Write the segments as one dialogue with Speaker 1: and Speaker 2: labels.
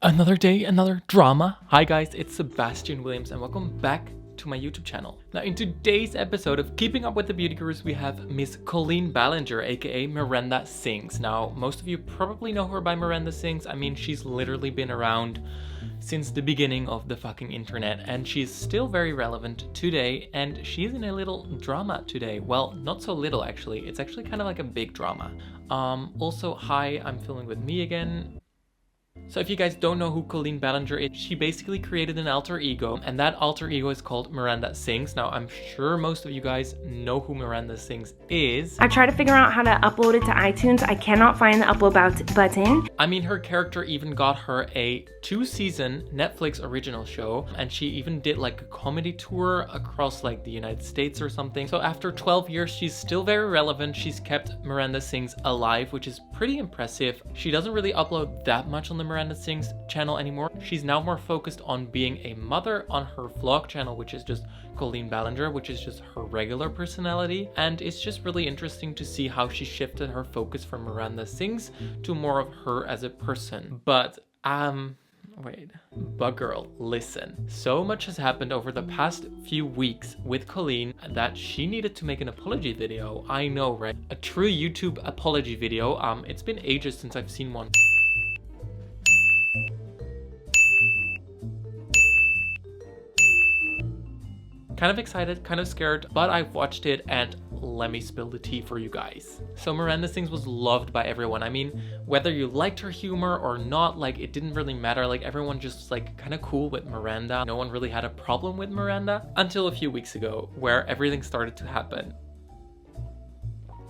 Speaker 1: Another day, another drama. Hi guys, it's Sebastian Williams and welcome back to my YouTube channel. Now in today's episode of Keeping Up with the Beauty Gurus, we have Miss Colleen Ballinger, aka Miranda Sings. Now most of you probably know her by Miranda Sings. I mean, she's literally been around since the beginning of the fucking internet and she's still very relevant today, and she's in a little drama today. Well, not so little actually. It's actually kind of like a big drama. Also, hi, I'm filming with me again. So if you guys don't know who Colleen Ballinger is, she basically created an alter ego, and that alter ego is called Miranda Sings. Now I'm sure most of you guys know who Miranda Sings is.
Speaker 2: I tried to figure out how to upload it to iTunes. I cannot find the upload button.
Speaker 1: I mean, her character even got her a 2-season Netflix original show, and she even did like a comedy tour across like the United States or something. So after 12 years, she's still very relevant. She's kept Miranda Sings alive, which is pretty impressive. She doesn't really upload that much on the Miranda Sings channel anymore. She's now more focused on being a mother on her vlog channel, which is just Colleen Ballinger, which is just her regular personality. And it's just really interesting to see how she shifted her focus from Miranda Sings to more of her as a person. But girl, listen. So much has happened over the past few weeks with Colleen that she needed to make an apology video. I know, right? A true YouTube apology video. It's been ages since I've seen one. Kind of excited, kind of scared, but I've watched it and let me spill the tea for you guys. So Miranda Sings was loved by everyone. I mean, whether you liked her humor or not, like, it didn't really matter. Like, everyone just like kind of cool with Miranda. No one really had a problem with Miranda until a few weeks ago where everything started to happen.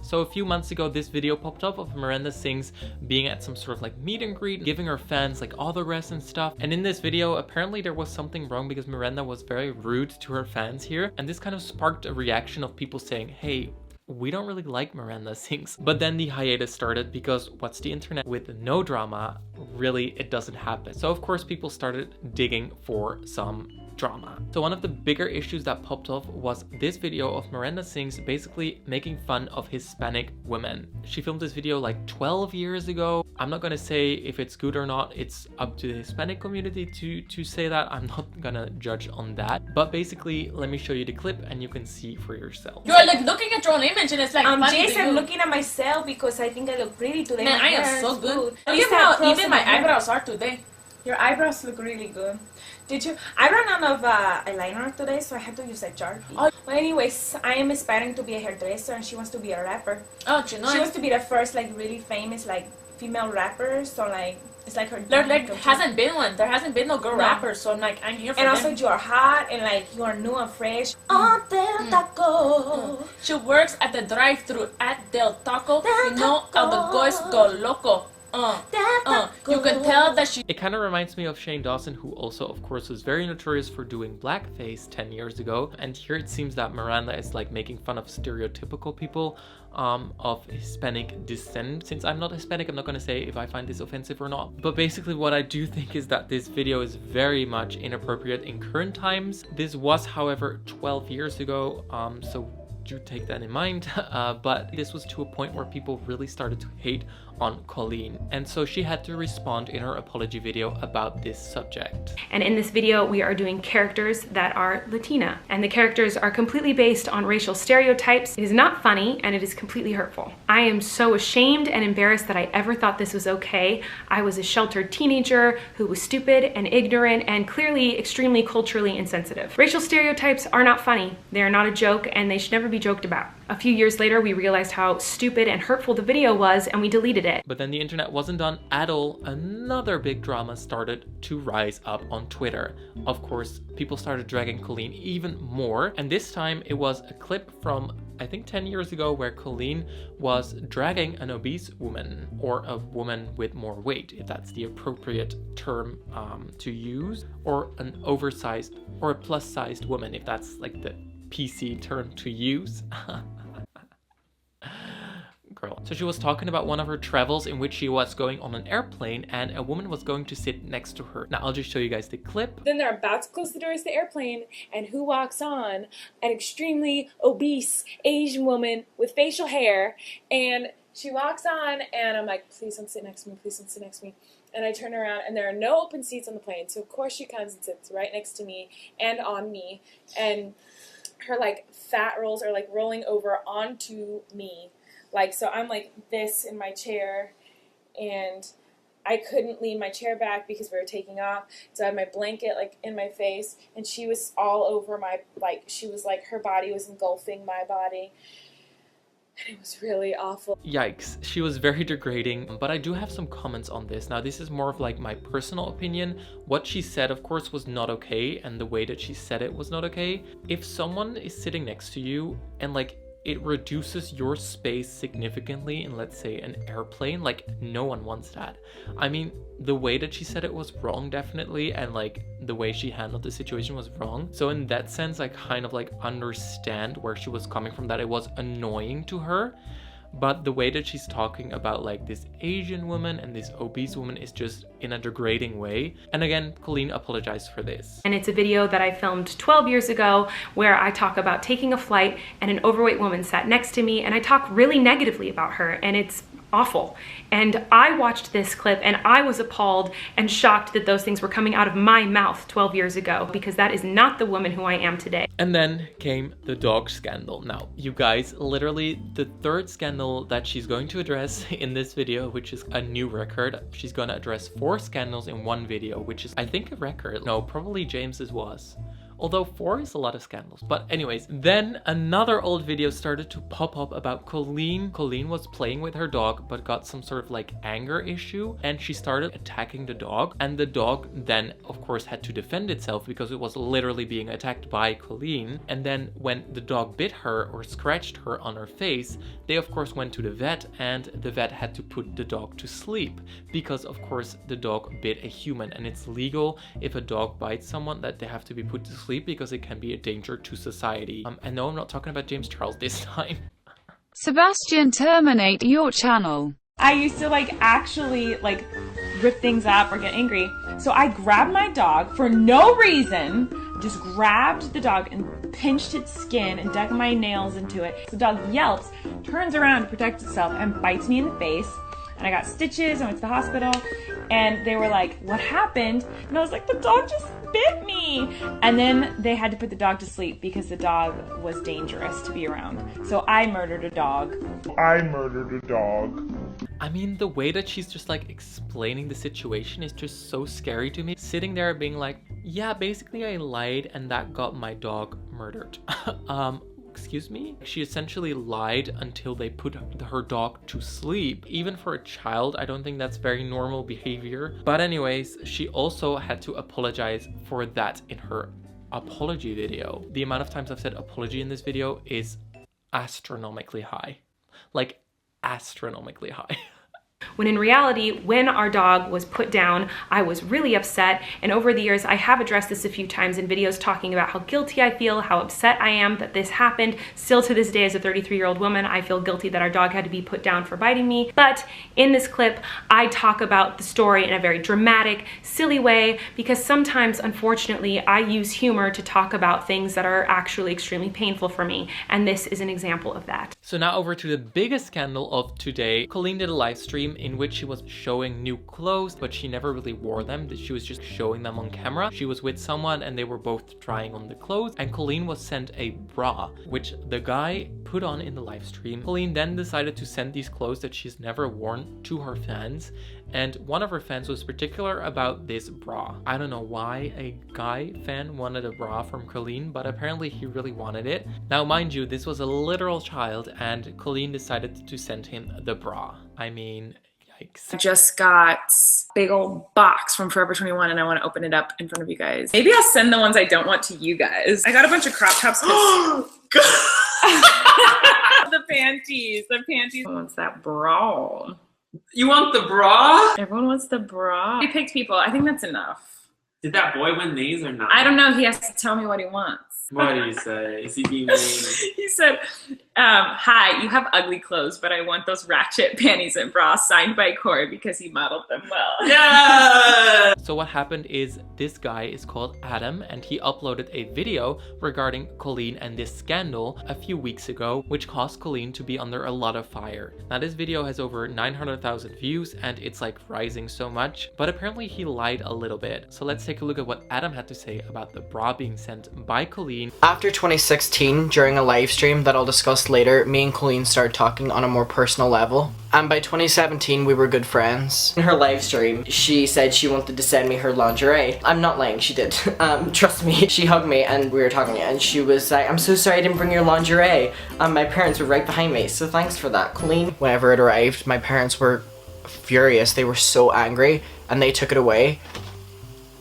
Speaker 1: So a few months ago, this video popped up of Miranda Sings being at some sort of like meet and greet, giving her fans like autographs and stuff. And in this video, apparently there was something wrong because Miranda was very rude to her fans here. And this kind of sparked a reaction of people saying, hey, we don't really like Miranda Sings. But then the hiatus started because what's the internet with no drama? Really, it doesn't happen. So of course, people started digging for some drama. So one of the bigger issues that popped off was this video of Miranda Sings basically making fun of Hispanic women. She filmed this video like 12 years ago. I'm not gonna say if it's good or not. It's up to the Hispanic community to say that. I'm not gonna judge on that. But basically, let me show you the clip and you can see for yourself.
Speaker 3: You're like looking at your own image and it's like
Speaker 2: Jason, I'm looking at myself because I think I look pretty today.
Speaker 3: Man, I am so good. Look at how even my eyebrows are today.
Speaker 2: Your eyebrows look really good. I ran out of eyeliner today, so I had to use a Sharpie. Oh. Well, anyways, I am aspiring to be a hairdresser and she wants to be a rapper.
Speaker 3: Oh, you know.
Speaker 2: She wants to be the first like really famous like female rapper, so like it's like her
Speaker 3: there like hasn't been one. There hasn't been no girl rapper, so I'm like, I'm here for
Speaker 2: and
Speaker 3: them.
Speaker 2: Also you are hot and like you are new and fresh. Del Taco.
Speaker 3: She works at the drive-thru at Del Taco. You know how the guys go loco. You can tell that she...
Speaker 1: It kind of reminds me of Shane Dawson, who also of course was very notorious for doing blackface 10 years ago. And here it seems that Miranda is like making fun of stereotypical people of Hispanic descent. Since I'm not Hispanic, I'm not gonna say if I find this offensive or not. But basically what I do think is that this video is very much inappropriate in current times. This was, however, 12 years ago, so do take that in mind. But this was to a point where people really started to hate on Colleen, and so she had to respond in her apology video about this subject.
Speaker 2: And in this video we are doing characters that are Latina, and the characters are completely based on racial stereotypes. It is not funny and it is completely hurtful. I am so ashamed and embarrassed that I ever thought this was okay. I was a sheltered teenager who was stupid and ignorant and clearly extremely culturally insensitive. Racial stereotypes are not funny. They are not a joke and they should never be joked about. A few years later, we realized how stupid and hurtful the video was and we deleted it.
Speaker 1: But then the internet wasn't done at all. Another big drama started to rise up on Twitter. Of course, people started dragging Colleen even more. And this time it was a clip from, I think 10 years ago, where Colleen was dragging an obese woman, or a woman with more weight, if that's the appropriate term to use, or an oversized or a plus-sized woman, if that's like the PC term to use. Girl. So she was talking about one of her travels in which she was going on an airplane and a woman was going to sit next to her. Now I'll just show you guys the clip.
Speaker 4: Then they're about to close the doors to the airplane, and who walks on? An extremely obese Asian woman with facial hair, and she walks on, and I'm like, please don't sit next to me, please don't sit next to me. And I turn around, and there are no open seats on the plane. So, of course, she comes and sits right next to me and on me. And her, like, fat rolls are, like, rolling over onto me. Like, so I'm, like, this in my chair, and I couldn't lean my chair back because we were taking off. So I had my blanket, like, in my face, and she was all over my, like, she was, like, her body was engulfing my body. And it was really awful.
Speaker 1: Yikes, she was very degrading, but I do have some comments on this. Now, this is more of like my personal opinion. What she said, of course, was not okay, and the way that she said it was not okay. If someone is sitting next to you and like it reduces your space significantly in, let's say, an airplane, like no one wants that. I mean, the way that she said it was wrong, definitely, and like the way she handled the situation was wrong. So in that sense, I kind of like understand where she was coming from, that it was annoying to her. But the way that she's talking about like this Asian woman and this obese woman is just in a degrading way. And again, Colleen apologized for this.
Speaker 2: And it's a video that I filmed 12 years ago where I talk about taking a flight and an overweight woman sat next to me and I talk really negatively about her, and it's awful. And I watched this clip and I was appalled and shocked that those things were coming out of my mouth 12 years ago, because that is not the woman who I am today.
Speaker 1: And then came the dog scandal. Now, you guys, literally the third scandal that she's going to address in this video, which is a new record. She's going to address 4 scandals in one video, which is, I think, a record. No, probably James's was. Although 4 is a lot of scandals. But anyways, then another old video started to pop up about Colleen. Colleen was playing with her dog, but got some sort of like anger issue, and she started attacking the dog. And the dog then, of course, had to defend itself because it was literally being attacked by Colleen. And then when the dog bit her or scratched her on her face, they of course went to the vet, and the vet had to put the dog to sleep because, of course, the dog bit a human, and it's legal if a dog bites someone that they have to be put to sleep because it can be a danger to society. And no, I'm not talking about James Charles this time.
Speaker 5: Sebastian, terminate your channel.
Speaker 4: I used to like actually like rip things up or get angry. So I grabbed my dog for no reason, just grabbed the dog and pinched its skin and dug my nails into it. The dog yelps, turns around to protect itself, and bites me in the face. And I got stitches, I went to the hospital, and they were like, what happened? And I was like, the dog just bit me. And then they had to put the dog to sleep because the dog was dangerous to be around. So I murdered a dog.
Speaker 1: I mean, the way that she's just like explaining the situation is just so scary to me. Sitting there being like, yeah, basically I lied and that got my dog murdered. Excuse me? She essentially lied until they put her dog to sleep. Even for a child, I don't think that's very normal behavior. But anyways, she also had to apologize for that in her apology video. The amount of times I've said apology in this video is astronomically high. Like, astronomically high.
Speaker 2: When in reality, when our dog was put down, I was really upset. And over the years, I have addressed this a few times in videos talking about how guilty I feel, how upset I am that this happened. Still to this day, as a 33-year-old woman, I feel guilty that our dog had to be put down for biting me. But in this clip, I talk about the story in a very dramatic, silly way, because sometimes, unfortunately, I use humor to talk about things that are actually extremely painful for me. And this is an example of that.
Speaker 1: So now over to the biggest scandal of today. Colleen did a live stream in which she was showing new clothes, but she never really wore them. She was just showing them on camera. She was with someone and they were both trying on the clothes, and Colleen was sent a bra, which the guy put on in the live stream. Colleen then decided to send these clothes that she's never worn to her fans, and one of her fans was particular about this bra. I don't know why a guy fan wanted a bra from Colleen, but apparently he really wanted it. Now, mind you, this was a literal child, and Colleen decided to send him the bra. I mean, yikes.
Speaker 6: I just got a big old box from Forever 21 and I want to open it up in front of you guys. Maybe I'll send the ones I don't want to you guys. I got a bunch of crop tops. The panties. Who wants that bra?
Speaker 7: You want the bra?
Speaker 6: Everyone wants the bra. We picked people. I think that's enough.
Speaker 7: Did that boy win these or not?
Speaker 6: I don't know. He has to tell me what he wants.
Speaker 7: What do you say? Is he being mean?
Speaker 6: He said, hi, you have ugly clothes, but I want those ratchet panties and bras signed by Corey because he modeled them well.
Speaker 7: Yeah!
Speaker 1: So what happened is this guy is called Adam and he uploaded a video regarding Colleen and this scandal a few weeks ago, which caused Colleen to be under a lot of fire. Now this video has over 900,000 views and it's like rising so much, but apparently he lied a little bit. So let's take a look at what Adam had to say about the bra being sent by Colleen.
Speaker 8: After 2016, during a live stream that I'll discuss later, me and Colleen started talking on a more personal level. And by 2017, we were good friends. In her live stream, she said she wanted to send me her lingerie. I'm not lying, she did. Trust me. She hugged me and we were talking and she was like, I'm so sorry I didn't bring your lingerie. My parents were right behind me, so thanks for that, Colleen. Whenever it arrived, my parents were furious. They were so angry and they took it away.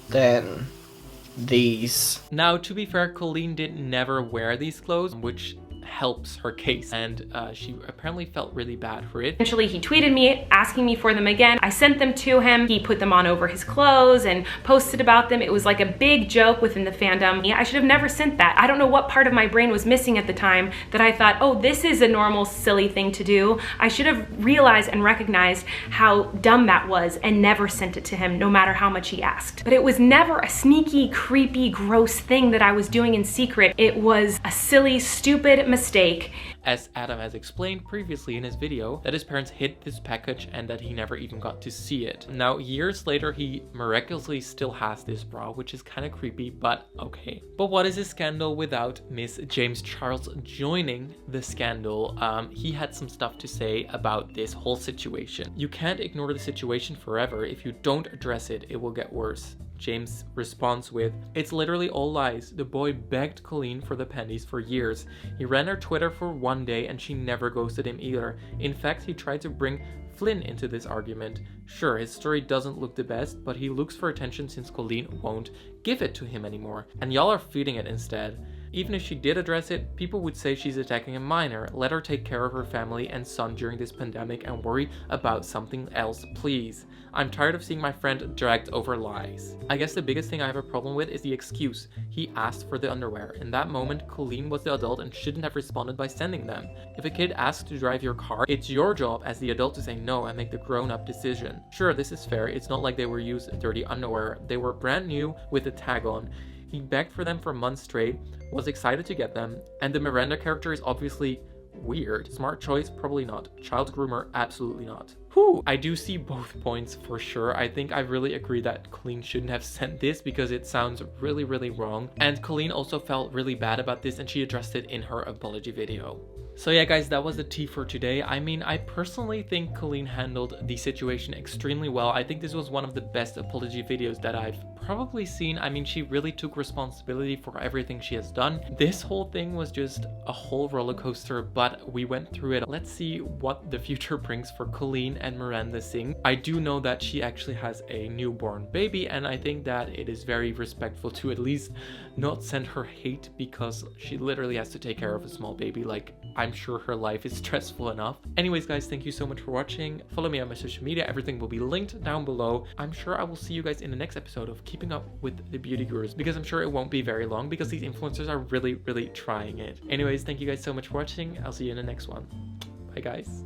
Speaker 8: Then these.
Speaker 1: Now, to be fair, Colleen did never wear these clothes, which helps her case, and she apparently felt really bad for it.
Speaker 2: Eventually he tweeted me asking me for them again. I sent them to him. He put them on over his clothes and posted about them. It was like a big joke within the fandom. I should have never sent that. I don't know what part of my brain was missing at the time that I thought, oh, this is a normal silly thing to do. I should have realized and recognized how dumb that was and never sent it to him, no matter how much he asked. But it was never a sneaky, creepy, gross thing that I was doing in secret. It was a silly, stupid mistake.
Speaker 1: As Adam has explained previously in his video, that his parents hid this package and that he never even got to see it. Now, years later, he miraculously still has this bra, which is kind of creepy, but okay. But what is a scandal without Miss James Charles joining the scandal? He had some stuff to say about this whole situation. You can't ignore the situation forever. If you don't address it, it will get worse. James responds with, it's literally all lies. The boy begged Colleen for the panties for years. He ran her Twitter for one day and she never ghosted him either. In fact, he tried to bring Flynn into this argument. Sure, his story doesn't look the best, but he looks for attention since Colleen won't give it to him anymore. And y'all are feeding it instead. Even if she did address it, people would say she's attacking a minor. Let her take care of her family and son during this pandemic and worry about something else, please. I'm tired of seeing my friend dragged over lies. I guess the biggest thing I have a problem with is the excuse. He asked for the underwear. In that moment, Colleen was the adult and shouldn't have responded by sending them. If a kid asks to drive your car, it's your job as the adult to say no and make the grown-up decision. Sure, this is fair. It's not like they were used dirty underwear. They were brand new with a tag on. He begged for them for months straight, was excited to get them, and the Miranda character is obviously weird. Smart choice? Probably not. Child groomer? Absolutely not. Whew. I do see both points for sure. I think I really agree that Colleen shouldn't have sent this because it sounds really, really wrong. And Colleen also felt really bad about this and she addressed it in her apology video. So yeah guys, that was the tea for today. I mean, I personally think Colleen handled the situation extremely well. I think this was one of the best apology videos that I've probably seen. I mean, she really took responsibility for everything she has done. This whole thing was just a whole roller coaster, but we went through it. Let's see what the future brings for Colleen and Miranda Sings. I do know that she actually has a newborn baby, and I think that it is very respectful to at least not send her hate because she literally has to take care of a small baby. Like, I'm sure her life is stressful enough. Anyways guys, thank you so much for watching. Follow me on my social media. Everything will be linked down below. I'm sure I will see you guys in the next episode of Keeping Up with the Beauty Gurus, because I'm sure it won't be very long because these influencers are really, really trying it. Anyways, thank you guys so much for watching. I'll see you in the next one. Bye guys.